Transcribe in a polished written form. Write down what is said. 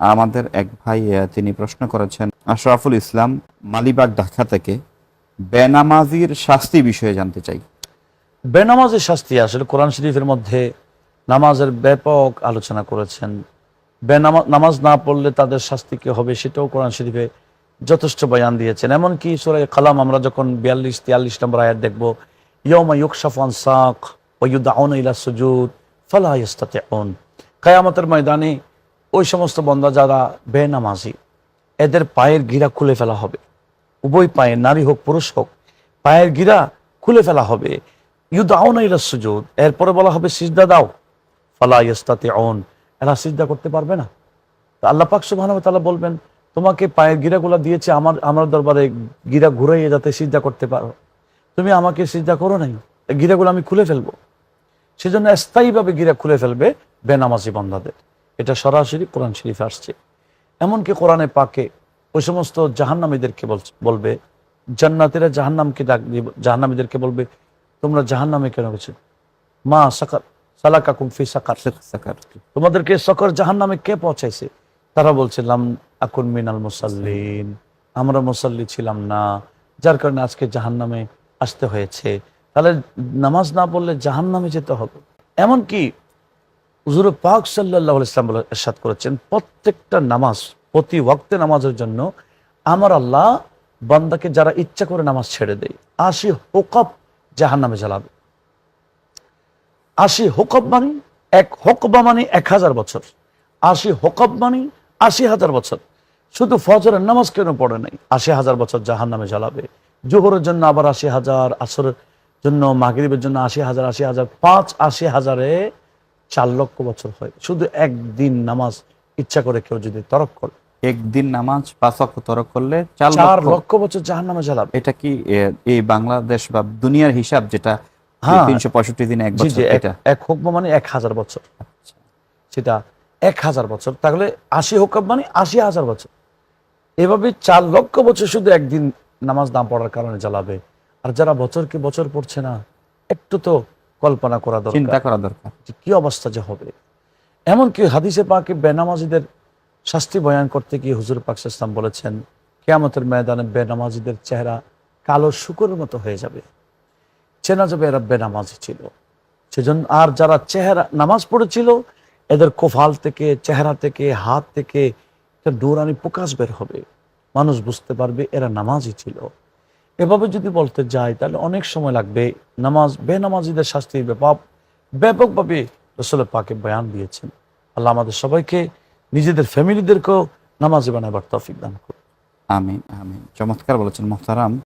আমাদের এক ভাই তিনি প্রশ্ন করেছেন, আশরাফুল ইসলাম, মালিবাগ, ঢাকা থেকে, বেনামাজির শাস্তি বিষয়ে জানতে চাই। বেনামাজের শাস্তি আসলে কোরআন শরীফের মধ্যে নামাজের ব্যাপক আলোচনা করেছেন। নামাজ না পড়লে তাদের শাস্তি কি হবে সেটাও কোরআন শরীফে যথেষ্ট বয়ান দিয়েছেন। এমনকি সূরা কালাম আমরা যখন 42-43 নম্বর আয়াত দেখব, ইয়াউমা ইউকশাফু আন সাক ওয়া ইউদআউনা ইলা সুজুদ ফালা ইস্তাতিউন, কিয়ামতের ময়দানে ওই সমস্ত বান্দা যারা বেনামাজি এদের পায়ের গিরা খুলে ফেলা হবে। উভয় পায়ে, নারী হোক পুরুষ হোক, পায়ের গিরা খুলে ফেলা হবে। ইউদআউনা ইলা সুজুদ, এরপরে বলা হবে সিজদা দাও, ফালা ইস্তাতিউন, এরা সিজদা করতে পারবে না। তো আল্লাহ পাক সুবহানাহু ওয়া তাআলা বলবেন, তোমাকে পায়ের গিরাগুলা দিয়েছে আমার দরবারে গিরা ঘুরাইয়ে যাতে সিজদা করতে পারো, তুমি আমাকে সিজদা করো নাই, গিরাগুলো আমি খুলে ফেলবো। সেজন্য স্থায়ীভাবে গিরা খুলে ফেলবে বেনামাজি বান্দাদের। এটা সরাসরি কোরআন শরীফে আসছে। এমনকি কোরআনে পাকে ওই সমস্ত জাহান্নামীদেরকে বলবে, জান্নাতীরা জাহান্নামকে ডাক দিয়ে জাহান্নামীদেরকে বলবে, তোমরা জাহান্নামে কেন গেছো? মা সাকার সালাকাকুম ফি সাকার, সাকার। তোমাদেরকে সকর জাহান্নামে কে পৌঁছাইছে? তারা বলছিলাম আকুন মিনাল মুসাল্লিন, আমরা মুসাল্লি ছিলাম না, যার কারণে আজকে জাহান্নামে আসতে হয়েছে। তাহলে নামাজ না পড়লে জাহান্নামে যেতে হবে। এমনকি হুজুর পাক সাল্লাল্লাহু আলাইহি ওয়াসাল্লাম ইরশাদ করেছেন, প্রত্যেকটা নামাজ, প্রতি ওয়াক্তে নামাজের জন্য আমার আল্লাহ বান্দাকে যারা ইচ্ছা করে নামাজ ছেড়ে দেয় 80 হুকব জাহান্নামে জ্বালাবে। 80 হুকব মানে এক হুকবা মানে 1000 বছর, 80 হুকব মানে 80,000 বছর। শুধু ফজরের নামাজ কেন পড়ে নাই, 80,000 বছর জাহান্নামে জ্বালাবে। জোহরের জন্য আবার 80,000, আসরের জন্য, মাগরিবের জন্য 80,000, 80,000, 80,000-এ 4 লক্ষ বছর হয়। শুধু একদিন নামাজ ইচ্ছা করে কেউ যদি তরক করে, একদিন নামাজ 5 ওয়াক্ত তরক করলে 4 লক্ষ বছর জাহান্নামে জ্বালাবে। এটা কি এই বাংলাদেশ বা দুনিয়ার হিসাব, যেটা হ্যাঁ, 365 দিনে এক বছর, এটা এক হুকম মানে 1000 বছর, সেটা 1000 বছর। তাহলে 80 হুকম মানে 80,000 বছর। এভাবে 4 লক্ষ বছর শুধু একদিন নামাজ না পড়ার কারণে জ্বালাবে। আর যারা বছরকে বছর পড়ছে না, একটু তো কল্পনা করা দরকার, চিন্তা করা দরকার যে কি অবস্থা যে হবে। এমনকি হাদিসে পাকে বেনামাজিদের শাস্তি বয়ান করতে গিয়ে হুজুর পাক সাল্লাল্লাহু আলাইহি ওয়াসাল্লাম বলেছেন, কিয়ামতের ময়দানে বেনামাজিদের চেহারা কালো শূকরের মতো হয়ে যাবে, চেনা যাবে এরা বেনামাজি ছিল। সেজন্য আর যারা নামাজ পড়েছিল, এদের কোফাল থেকে, চেহারা থেকে, হাত থেকে একটা নূরানি প্রকাশ বের হবে, মানুষ বুঝতে পারবে এরা নামাজি ছিল। এভাবে যদি বলতে যাই তাহলে অনেক সময় লাগবে। বেনামাজিদের শাস্তির ব্যাপকভাবে রাসূল পাকে বয়ান দিয়েছেন। আল্লাহ আমাদের সবাইকে, নিজেদের ফ্যামিলিদেরকেও নামাজি বানাবার তৌফিক দান করুন। আমিন আমিন। চমৎকার বলেছেন মুহতারাম।